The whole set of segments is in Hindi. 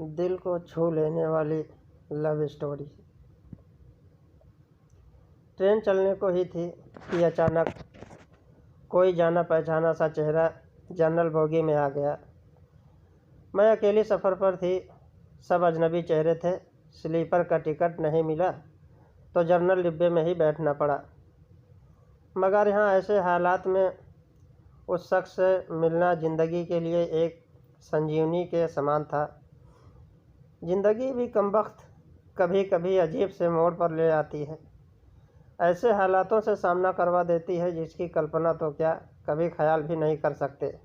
दिल को छू लेने वाली लव स्टोरी। ट्रेन चलने को ही थी कि अचानक कोई जाना पहचाना सा चेहरा जनरल बोगी में आ गया। मैं अकेली सफ़र पर थी, सब अजनबी चेहरे थे। स्लीपर का टिकट नहीं मिला तो जनरल डिब्बे में ही बैठना पड़ा। मगर यहाँ ऐसे हालात में उस शख्स से मिलना ज़िंदगी के लिए एक संजीवनी के समान था। ज़िंदगी भी कमबख्त कभी कभी अजीब से मोड़ पर ले आती है, ऐसे हालातों से सामना करवा देती है जिसकी कल्पना तो क्या कभी ख्याल भी नहीं कर सकते।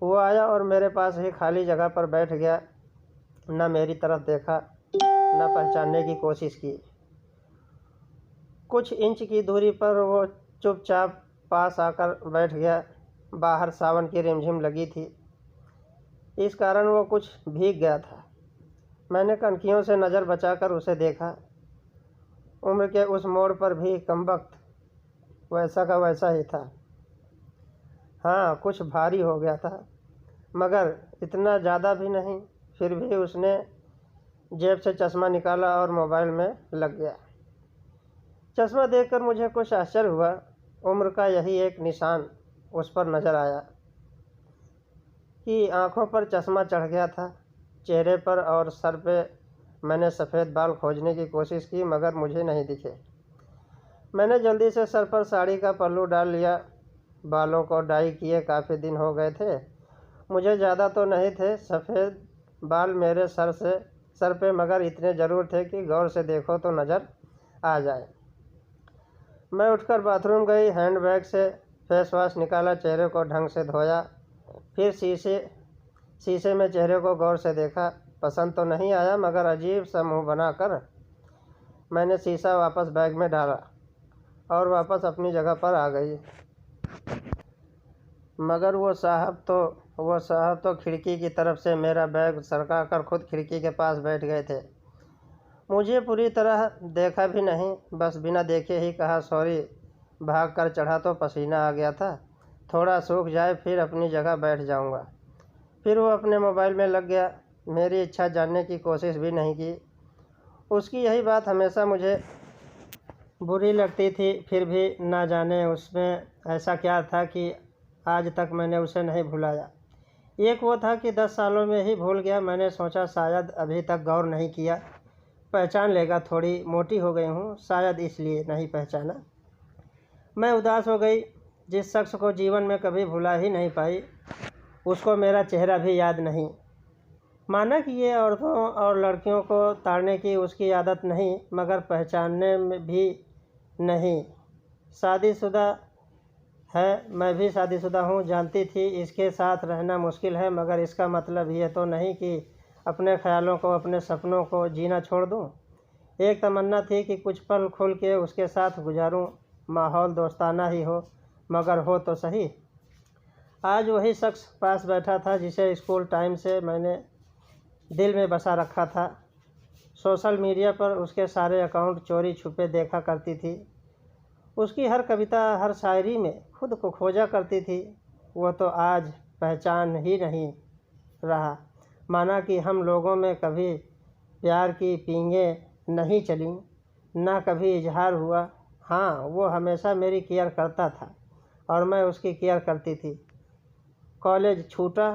वो आया और मेरे पास ही खाली जगह पर बैठ गया। न मेरी तरफ देखा, न पहचानने की कोशिश की। कुछ इंच की दूरी पर वो चुपचाप पास आकर बैठ गया। बाहर सावन की रिमझिम लगी थी, इस कारण वो कुछ भीग गया था। मैंने कनखियों से नज़र बचाकर उसे देखा। उम्र के उस मोड़ पर भी कमबख्त वैसा का वैसा ही था। हाँ, कुछ भारी हो गया था, मगर इतना ज़्यादा भी नहीं। फिर भी उसने जेब से चश्मा निकाला और मोबाइल में लग गया। चश्मा देखकर मुझे कुछ आश्चर्य हुआ। उम्र का यही एक निशान उस पर नज़र आया कि आंखों पर चश्मा चढ़ गया था। चेहरे पर और सर पे मैंने सफ़ेद बाल खोजने की कोशिश की, मगर मुझे नहीं दिखे। मैंने जल्दी से सर पर साड़ी का पल्लू डाल लिया। बालों को डाई किए काफ़ी दिन हो गए थे। मुझे ज़्यादा तो नहीं थे सफ़ेद बाल मेरे सर पे, मगर इतने ज़रूर थे कि गौर से देखो तो नज़र आ जाए। मैं उठकर बाथरूम गई, हैंडबैग से फेस वॉश निकाला, चेहरे को ढंग से धोया। फिर शीशे में चेहरे को गौर से देखा। पसंद तो नहीं आया, मगर अजीब सा मुँह बनाकर मैंने शीशा वापस बैग में डाला और वापस अपनी जगह पर आ गई। मगर वो साहब तो खिड़की की तरफ से मेरा बैग सरका कर खुद खिड़की के पास बैठ गए थे। मुझे पूरी तरह देखा भी नहीं, बस बिना देखे ही कहा, सॉरी, भाग कर चढ़ा तो पसीना आ गया था, थोड़ा सूख जाए फिर अपनी जगह बैठ जाऊंगा। फिर वो अपने मोबाइल में लग गया। मेरी इच्छा जानने की कोशिश भी नहीं की। उसकी यही बात हमेशा मुझे बुरी लगती थी। फिर भी ना जाने उसमें ऐसा क्या था कि आज तक मैंने उसे नहीं भुलाया। एक वो था कि 10 सालों में ही भूल गया। मैंने सोचा शायद अभी तक गौर नहीं किया, पहचान लेगा। थोड़ी मोटी हो गई हूँ, शायद इसलिए नहीं पहचाना। मैं उदास हो गई। जिस शख्स को जीवन में कभी भुला ही नहीं पाई, उसको मेरा चेहरा भी याद नहीं। माना कि ये औरतों और लड़कियों को ताड़ने की उसकी आदत नहीं, मगर पहचानने में भी नहीं। शादीशुदा है, मैं भी शादीशुदा हूँ। जानती थी इसके साथ रहना मुश्किल है, मगर इसका मतलब ये तो नहीं कि अपने ख्यालों को, अपने सपनों को जीना छोड़ दूँ। एक तमन्ना थी कि कुछ पल खुल के उसके साथ गुजारूँ। माहौल दोस्ताना ही हो, मगर हो तो सही। आज वही शख्स पास बैठा था जिसे स्कूल टाइम से मैंने दिल में बसा रखा था। सोशल मीडिया पर उसके सारे अकाउंट चोरी छुपे देखा करती थी। उसकी हर कविता, हर शायरी में खुद को खोजा करती थी। वो तो आज पहचान ही नहीं रहा। माना कि हम लोगों में कभी प्यार की पींगें नहीं चलीं, ना कभी इजहार हुआ। हाँ, वो हमेशा मेरी केयर करता था और मैं उसकी केयर करती थी। कॉलेज छूटा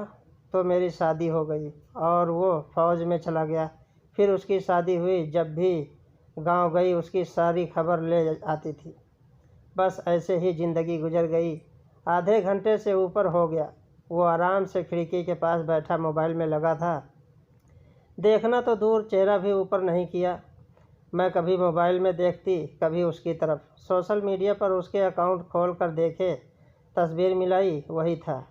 तो मेरी शादी हो गई और वो फ़ौज में चला गया। फिर उसकी शादी हुई। जब भी गांव गई उसकी सारी खबर ले आती थी। बस ऐसे ही ज़िंदगी गुजर गई। आधे घंटे से ऊपर हो गया। वो आराम से खिड़की के पास बैठा मोबाइल में लगा था। देखना तो दूर, चेहरा भी ऊपर नहीं किया। मैं कभी मोबाइल में देखती, कभी उसकी तरफ। सोशल मीडिया पर उसके अकाउंट खोल कर देखे, तस्वीर मिलाई, वही था,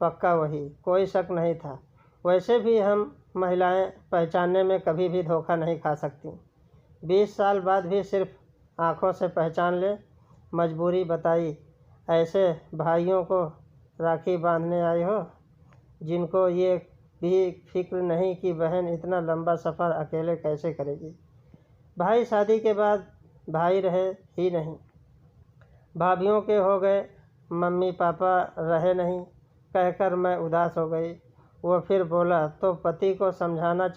पक्का वही, कोई शक नहीं था। वैसे भी हम महिलाएं पहचानने में कभी भी धोखा नहीं खा सकती। 20 साल बाद भी सिर्फ आँखों से पहचान ले। मजबूरी बताई। ऐसे भाइयों को राखी बांधने आई हो जिनको ये भी फिक्र नहीं कि बहन इतना लंबा सफ़र अकेले कैसे करेगी। भाई शादी के बाद भाई रहे ही नहीं, भाभीयों के हो गए, मम्मी पापा रहे नहीं, कहकर मैं उदास हो गई। वो फिर बोला, तो पति को समझना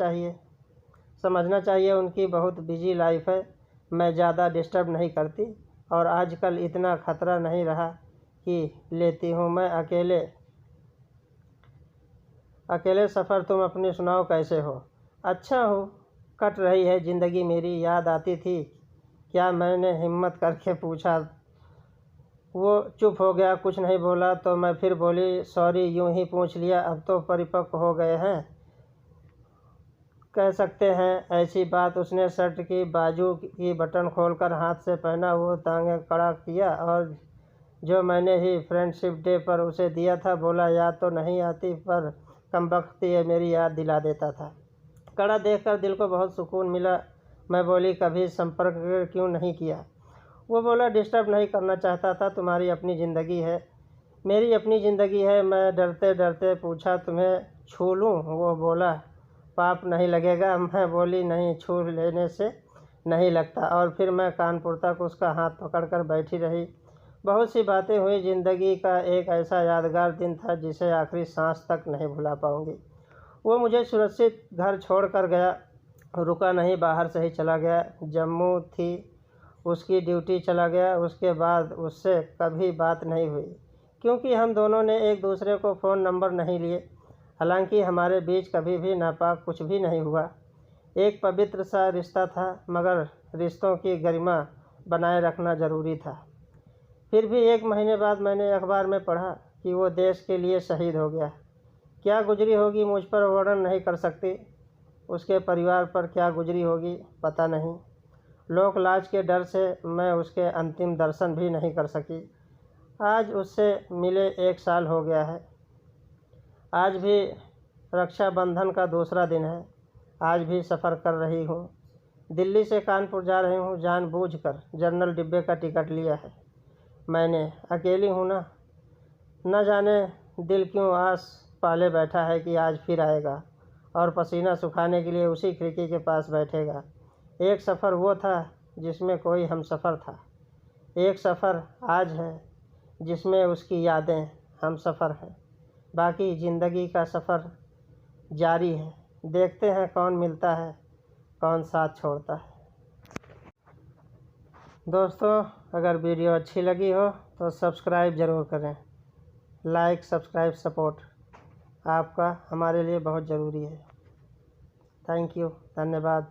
चाहिए, उनकी बहुत बिजी लाइफ है, मैं ज़्यादा डिस्टर्ब नहीं करती और आजकल इतना खतरा नहीं रहा कि लेती हूँ मैं अकेले सफ़र। तुम अपनी सुनाओ, कैसे हो? अच्छा हूँ, कट रही है ज़िंदगी मेरी। याद आती थी क्या? मैंने हिम्मत करके पूछा। वो चुप हो गया, कुछ नहीं बोला। तो मैं फिर बोली, सॉरी, यूं ही पूछ लिया, अब तो परिपक्व हो गए हैं, कह सकते हैं ऐसी बात। उसने शर्ट की बाजू की बटन खोलकर हाथ से पहना हुआ तांगे कड़ा किया और जो मैंने ही फ्रेंडशिप डे पर उसे दिया था, बोला, याद तो नहीं आती पर कमबख्त ये मेरी याद दिला देता था। कड़ा देखकर दिल को बहुत सुकून मिला। मैं बोली, कभी संपर्क क्यों नहीं किया? वो बोला, डिस्टर्ब नहीं करना चाहता था, तुम्हारी अपनी ज़िंदगी है, मेरी अपनी ज़िंदगी है। मैं डरते डरते पूछा, तुम्हें छू लूँ? वो बोला, पाप नहीं लगेगा? मैं बोली, नहीं, छू लेने से नहीं लगता। और फिर मैं कानपुर तक उसका हाथ पकड़कर बैठी रही। बहुत सी बातें हुई। ज़िंदगी का एक ऐसा यादगार दिन था जिसे आखिरी सांस तक नहीं भुला पाऊंगी। वो मुझे सुरक्षित घर छोड़ कर गया, रुका नहीं, बाहर से ही चला गया। जम्मू थी उसकी ड्यूटी, चला गया। उसके बाद उससे कभी बात नहीं हुई क्योंकि हम दोनों ने एक दूसरे को फ़ोन नंबर नहीं लिए। हालांकि हमारे बीच कभी भी नापाक कुछ भी नहीं हुआ। एक पवित्र सा रिश्ता था, मगर रिश्तों की गरिमा बनाए रखना ज़रूरी था। फिर भी 1 महीने बाद मैंने अखबार में पढ़ा कि वो देश के लिए शहीद हो गया। क्या गुजरी होगी मुझ पर वर्णन नहीं कर सकती, उसके परिवार पर क्या गुजरी होगी पता नहीं। लोक लाज के डर से मैं उसके अंतिम दर्शन भी नहीं कर सकी। आज उससे मिले 1 साल हो गया है। आज भी रक्षाबंधन का दूसरा दिन है। आज भी सफ़र कर रही हूँ। दिल्ली से कानपुर जा रही हूँ। जानबूझकर जनरल डिब्बे का टिकट लिया है मैंने। अकेली हूँ ना, न जाने दिल क्यों आस पाले बैठा है कि आज फिर आएगा और पसीना सुखाने के लिए उसी खिड़की के पास बैठेगा। एक सफ़र वो था जिसमें कोई हमसफ़र था। एक सफ़र आज है जिसमें उसकी यादें हम सफ़र हैं। बाकी ज़िंदगी का सफ़र जारी है। देखते हैं कौन मिलता है, कौन साथ छोड़ता है। दोस्तों, अगर वीडियो अच्छी लगी हो तो सब्सक्राइब ज़रूर करें। लाइक, सब्सक्राइब, सपोर्ट आपका हमारे लिए बहुत ज़रूरी है। थैंक यू, धन्यवाद।